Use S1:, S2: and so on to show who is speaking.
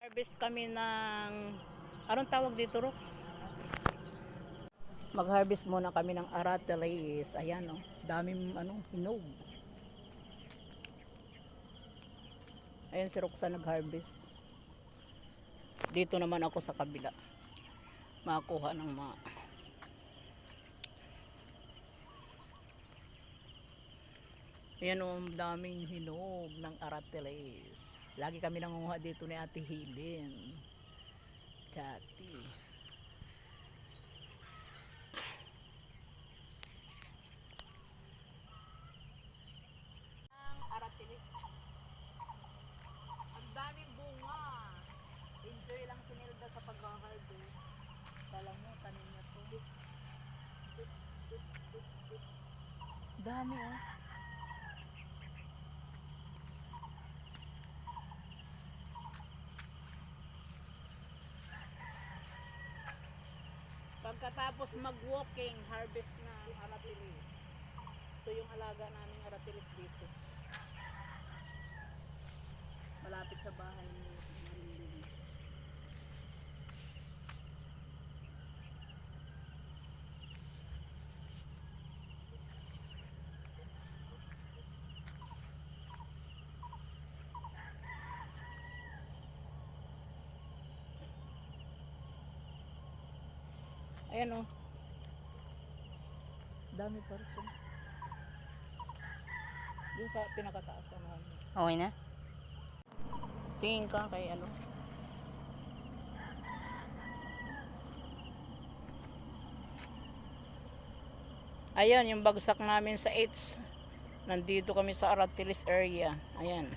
S1: Harvest kami ng, anong tawag dito, Rox? Mag-harvest muna kami ng aratilis. Ayan, oh, daming hinog. Ayan si Roxanne nag-harvest. Dito naman ako sa kabila. Makakuha ng mga ayan, oh, daming hinog ng aratilis. Lagi kami nangunguha dito ni Ate Helen. Chati. Ang aratilis. Ang daming bunga. Enjoy lang si Nilda sa pag-harvest. Kala mo, tanim niya to. Dami, oh. Pagkatapos mag-walking, harvest na aratilis. Ito yung alaga naming aratilis dito. Malapit sa bahay ni Marilyn. Ayan, oh. Dami pa rin siya. Yung sa pinakataas naman.
S2: Okay na?
S1: Tingin ka kay ano. Ayan yung bagsak namin sa 8. Nandito kami sa Aratilis area. Ayan.